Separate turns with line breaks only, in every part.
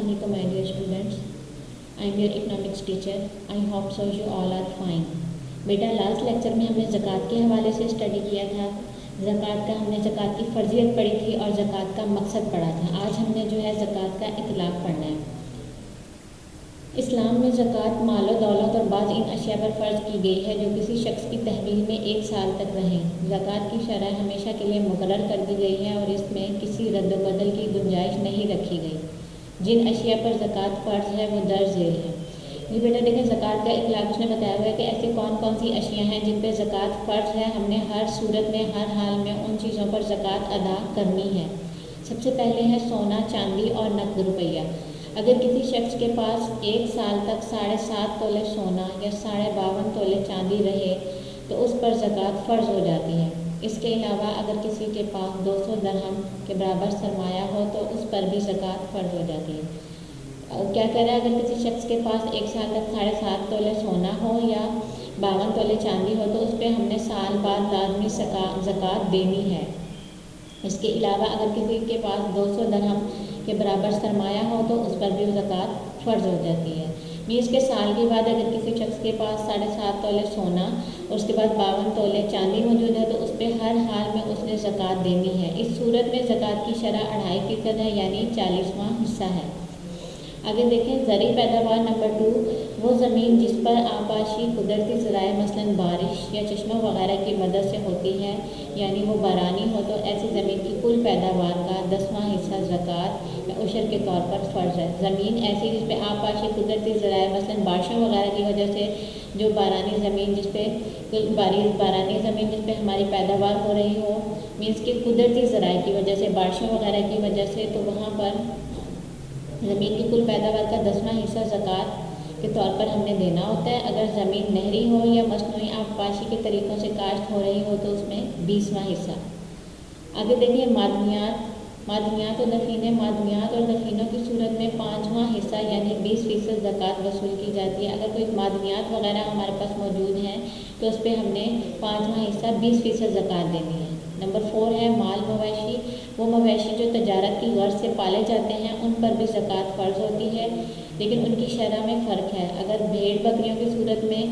Assalamualaikum my dear students. I am your economics teacher. I hope so you all are fine. बेटा last lecture में हमने ज़कात के हवाले से स्टडी किया था। हमने ज़कात की फ़र्ज़ियत पढ़ी थी और ज़कात का मकसद पढ़ा था। आज हमने जो है ज़कात का इतलाक़ पढ़ना है। इस्लाम में ज़कात मालो दौलत और बाज़ इन अशिया पर फ़र्ज़ की गई है जो किसी शख्स की तहवील में 1 साल तक रहें। ज़कात की शरह हमेशा के लिए मुकर्रर कर दी गई है और इसमें किसी रद्द-बदल की गुंजाइश नहीं रखी गई। जिन अशिया पर ज़कात फ़र्ज़ है वो दर्ज झेल है। ये बेटा देखें, ज़कात का इतलाक़ उसने बताया हुआ है कि ऐसी कौन कौन सी अशिया हैं जिन पर ज़कात फ़र्ज़ है। हमने हर सूरत में हर हाल में उन चीज़ों पर ज़कात अदा करनी है। सबसे पहले है सोना, चांदी और नकद रुपया। अगर किसी शख्स के पास 1 साल तक 7.5 तोले सोना या 52.5 तोले चांदी रहे तो उस पर ज़कात फ़र्ज़ हो जाती है। इसके अलावा अगर किसी के पास 200 दरहम के बराबर सरमाया हो तो उस पर भी ज़कात फ़र्ज़ हो जाती है। क्या कह रहा है, अगर किसी शख्स के पास 1 साल तक 7.5 तोले सोना हो या 52 तोले चांदी हो तो उस पर हमने साल बाद लाजमी ज़कात देनी है। इसके अलावा अगर किसी के पास 200 दरहम के बराबर सरमाया हो तो उस पर भी ज़कात फ़र्ज़ हो जाती है। मीन्स के साल के बाद अगर किसी शख्स के पास 7.5 तोले सोना और उसके बाद 52 तोले चांदी मौजूद है तो उस पर हर हाल में उसने ज़कात देनी है। इस सूरत में ज़कात की शरह 2.5% है, यानी 40वां हिस्सा है। आगे देखें, ज़री पैदावार नंबर 2, वो ज़मीन जिस पर आबाशी कुदरती ज़राए मसलन बारिश या चश्मा वगैरह की मदद से होती है, यानी वो बारानी हो तो ऐसी ज़मीन की कुल पैदावार का 10वां हिस्सा ज़कात या उशर के तौर पर फ़र्ज़ है। ज़मीन ऐसी जिस पर आबाशी कुदरती ज़राए मसलन बारिशों वगैरह की वजह से जो बारानी ज़मीन जिस पर हमारी पैदावार हो रही हो, मीन्स कि कुदरती ज़राए की वजह से बारिशों वगैरह की वजह से, तो वहाँ पर ज़मीन की कुल पैदावार का 10वां हिस्सा ज़कात के तौर पर हमने देना होता है। अगर ज़मीन नहरी हो या मसनूई आबपाशी के तरीक़ों से काश्त हो रही हो तो उसमें 20वां हिस्सा। आगे देखिए, मादनियात और दफीने। मादनियात और दफीनों की सूरत में 5वां हिस्सा यानी 20% ज़कात वसूल की जाती है। अगर कोई मादनियात वगैरह हमारे पास मौजूद हैं तो उस पर हमने 5वां हिस्सा 20% ज़कात देनी है। नंबर 4 है माल मवेशी। वो मवेशी जो तजारत की गर्ज से पाले जाते हैं उन पर भी ज़कात फ़र्ज़ होती है, लेकिन उनकी शरह में फ़र्क है। अगर भेड़ बकरियों की सूरत में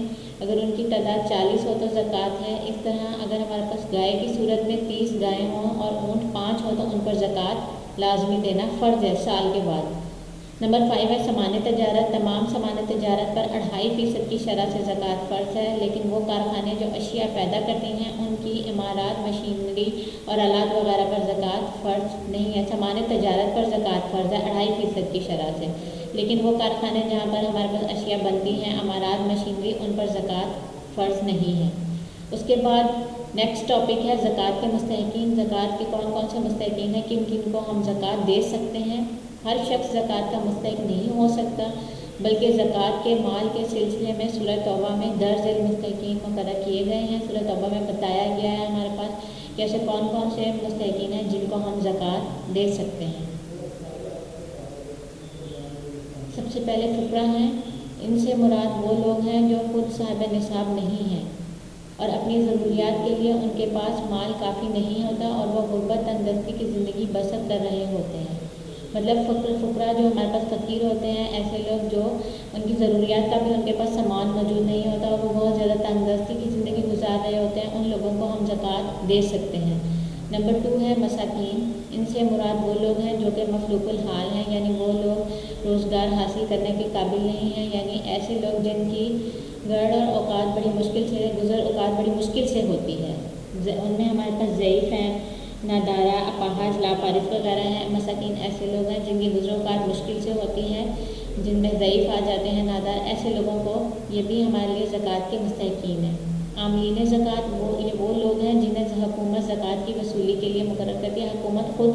अगर उनकी तादाद 40 हो तो ज़कात है। इस तरह अगर हमारे पास गाय की सूरत में 30 गायें हों और ऊँट 5 हो तो उन पर ज़कात लाजमी देना फ़र्ज़ है साल के बाद। नंबर 5 है सामान तजारत। तमाम सामान तजारत पर 2.5% की शरह से ज़कात फ़र्ज़ है, लेकिन वो कारखाने जो अशिया पैदा करती हैं उनकी इमारत, मशीनरी और आलात वगैरह पर ज़कात फ़र्ज़ नहीं है। सामान तजारत पर ज़कात फ़र्ज़ है 2.5% की शरह से, लेकिन वो कारखाने जहाँ पर हमारे पास अशिया बनती हैं, इमारत, मशीनरी, उन पर ज़कात फ़र्ज़ नहीं है। उसके बाद नेक्स्ट टॉपिक है ज़कात के मुस्तहिकीन। ज़कात के कौन कौन से मुस्तहिकीन हैं, किन किन को हम ज़कात दे सकते हैं। हर शख्स ज़कात का मुस्तहिक नहीं हो सकता, बल्कि ज़कात के माल के सिलसिले में सूरह तौबा में दर्ज मुस्तहिकीन मुकर्रर किए गए हैं। सूरह तौबा में बताया गया है हमारे पास कि ऐसे कौन कौन से मुस्तहिकीन हैं जिनको हम ज़कात दे सकते हैं। सबसे पहले फ़ुकरा हैं। इनसे मुराद वो लोग हैं जो खुद साहिब निसाब नहीं हैं और अपनी ज़रूरियात के लिए उनके पास माल काफ़ी नहीं होता और वह गुर्बत तंगदस्ती की ज़िंदगी बसर कर रहे होते हैं। मतलब फ़ुकरा जो हमारे पास फ़कीर होते हैं, ऐसे लोग जो उनकी ज़रूरियात का भी उनके पास सामान मौजूद नहीं होता और वो बहुत ज़्यादा तंगदस्ती की ज़िंदगी गुजार रहे होते हैं, उन लोगों को हम ज़कात दे सकते हैं। नंबर 2 है मसाकीन। इनसे मुराद वो लोग हैं जो कि मफलूकुल हाल हैं, यानी वो लोग रोज़गार हासिल करने के काबिल नहीं हैं, यानी ऐसे लोग जिनकी गड़ और औकात बड़ी मुश्किल से औकात बड़ी मुश्किल से होती है। उनमें हमारे पास ज़ईफ़ हैं, नादारा, अपाहज, लाफारिस वगैरह हैं। मसाकीन ऐसे लोग हैं जिनकी गुज़र-औक़ात मुश्किल से होती है, जिनमें ज़ईफ़ आ जाते हैं, नादार। ऐसे लोगों को ये भी हमारे लिए ज़कात के मुस्तहिकीन हैं। आमलीन ज़कात वो लोग हैं जिन्हें हुकूमत ज़कात की वसूली के लिए मुकर्रर करती है। हुकूमत खुद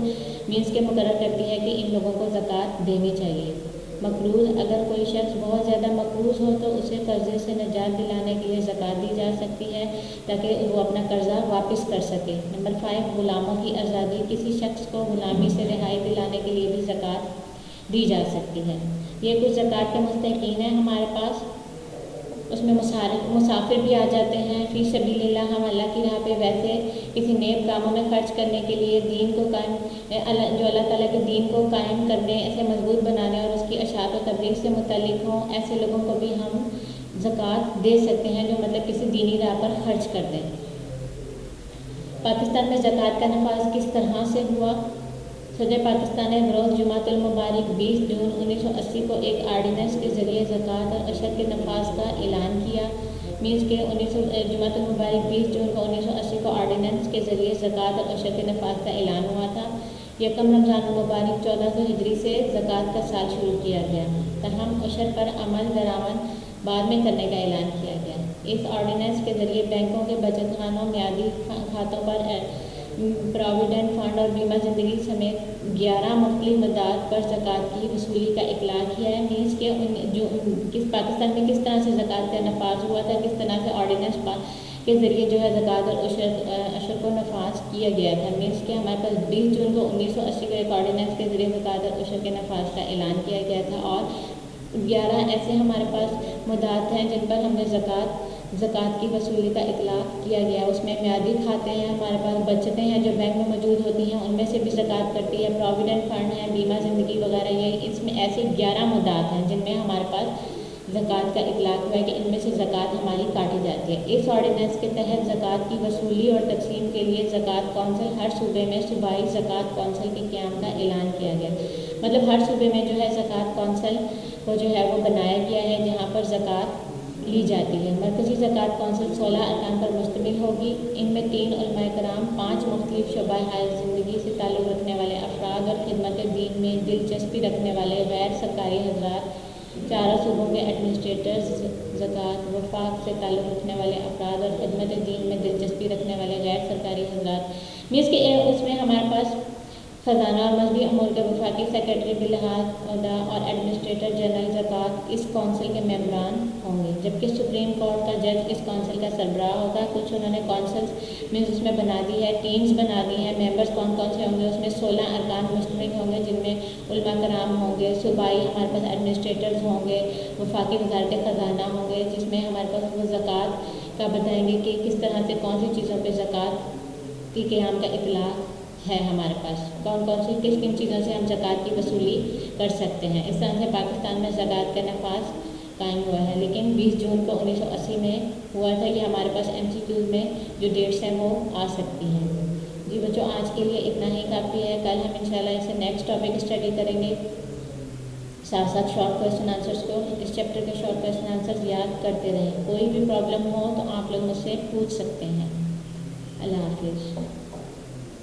मीन्स के मुकर्रर करती है कि इन लोगों को ज़कात देनी चाहिए। मकरूज़, अगर कोई शख्स बहुत ज़्यादा मकरूज़ हो तो उसे कर्ज़े से निजात दिलाने के लिए ज़कात दी जा सकती है ताकि वो अपना कर्ज़ा वापस कर सके। नंबर 5 ग़ुलामों की आज़ादी। किसी शख्स को ग़ुलामी से रिहाई दिलाने के लिए भी ज़कात दी जा सकती है। ये कुछ ज़कात के मुस्तहिकीन हैं हमारे पास। اس میں مسافر بھی آ جاتے ہیں. فی سبیل اللہ ہم اللہ کی راہ پہ ویسے کسی نیک کاموں میں خرچ کرنے کے لیے دین کو قائم جو اللہ تعالیٰ کے دین کو قائم کرنے ایسے مضبوط بنانے اور اس کی اشاعت و تبلیغ سے متعلق ہوں ایسے لوگوں کو بھی ہم زکوٰۃ دے سکتے ہیں جو مطلب کسی دینی راہ پر خرچ کر دیں. پاکستان میں زکوٰۃ کا نفاذ کس طرح سے ہوا؟ صدر پاکستان نے بروز جمعۃ المبارک 20 جون 1980 کو ایک آرڈیننس کے ذریعے زکوٰۃ اور عشر کے نفاذ کا اعلان کیا. مینس کے جمعۃ المبارک 20 جون کو 1980 کو آرڈیننس کے ذریعے زکوٰۃ اور عشر کے نفاذ کا اعلان ہوا تھا. یکم رمضان المبارک 1400 ہجری سے زکوٰۃ کا سال شروع کیا گیا. تاہم عشر پر عمل درآمد بعد میں کرنے کا اعلان کیا گیا. اس آرڈیننس کے ذریعے بینکوں کے بچت خانوں میادی کھاتوں پر پراویڈنٹ فنڈ اور بیمہ زندگی سمیت 11 مختلف مدات پر زکوٰۃ کی وصولی کا اطلاق کیا ہے. مینس کہ پاکستان میں کس طرح سے زکوٰۃ کا نفاذ ہوا تھا, کس طرح سے آرڈیننس کے ذریعے جو ہے زکوٰۃ اور عشر کو نفاذ کیا گیا تھا. مینس کہ ہمارے پاس 20 جون کو 1980 کو ایک آرڈیننس کے ذریعے زکوٰۃ اور عشر کے نفاذ کا اعلان کیا گیا تھا اور 11 ایسے ہمارے پاس مدات ہیں جن پر ہم نے زکوٰۃ کی وصولی کا اطلاق کیا گیا. اس میں میادی کھاتے ہیں, ہمارے پاس بچتیں ہیں جو بینک میں موجود ہوتی ہیں, ان میں سے بھی زکوٰۃ کرتی ہے. پراویڈنٹ فنڈ ہے, بیمہ زندگی وغیرہ, یہ اس میں ایسے 11 مدات ہیں جن میں ہمارے پاس زکوٰۃ کا اطلاق ہوا ہے کہ ان میں سے زکوٰۃ ہماری کاٹی جاتی ہے. اس آرڈیننس کے تحت زکوٰۃ کی وصولی اور تقسیم کے لیے زکوٰۃ کونسل ہر صوبے میں صوبائی زکوٰۃ کونسل کے قیام کا اعلان کیا گیا. مطلب ہر صوبے میں جو ہے زکوٰۃ کونسل کو جو ہے وہ بنایا گیا ہے جہاں پر زکوٰۃ لی جاتی ہے. مرکزی زکوٰۃ کونسل 16 ارکان پر مشتمل ہوگی. ان میں 3 علماء کرام, 5 مختلف شعبہ حیات زندگی سے تعلق رکھنے والے افراد اور خدمت دین میں دلچسپی رکھنے والے غیر سرکاری حضرات, 4 صوبوں کے ایڈمنسٹریٹرز زکوٰۃ, وفاق سے تعلق رکھنے والے افراد اور خدمت دین میں دلچسپی رکھنے والے غیر سرکاری حضرات. مینس کہ اس میں ہمارے پاس خزانہ اور مذہبی امور کے وفاقی سیکرٹری بلحاظ عہدہ اور ایڈمنسٹریٹر جنرل زکوٰۃ اس کونسل کے ممبران ہوں گے, جبکہ سپریم کورٹ کا جج اس کونسل کا سربراہ ہوگا. کچھ انہوں نے کونسلز مینس اس میں بنا دی ہے, ٹیمز بنا دی ہیں. ممبرز کون کون سے ہوں گے؟ اس میں 16 ارکان مشتمل ہوں گے جن میں علماء کرام ہوں گے, صوبائی ہمارے پاس ایڈمنسٹریٹرز ہوں گے, وفاقی وزارت خزانہ ہوں گے جس میں ہمارے پاس وہ زکوٰۃ کا بتائیں گے کہ کس طرح سے کون سی چیزوں پہ زکوٰۃ کی قیام کا اطلاق ہے, ہمارے پاس کون سی کن چیزوں سے ہم زکوٰۃ کی وصولی کر سکتے ہیں. اس طرح سے پاکستان میں زکوٰۃ کا نفاذ قائم ہوا ہے. لیکن 20 جون کو 1980 میں ہوا تھا. یہ ہمارے پاس MCQs میں جو ڈیٹس ہیں وہ آ سکتی ہیں. جی بچوں, آج کے لیے اتنا ہی کافی ہے. کل ہم انشاءاللہ اسے نیکسٹ ٹاپک اسٹڈی کریں گے. ساتھ ساتھ شارٹ کویسچن آنسرس کو, اس چیپٹر کے شارٹ کویسچن آنسرز یاد کرتے رہیں. کوئی بھی پرابلم ہو تو آپ لوگ مجھ سے پوچھ سکتے ہیں. اللہ حافظ.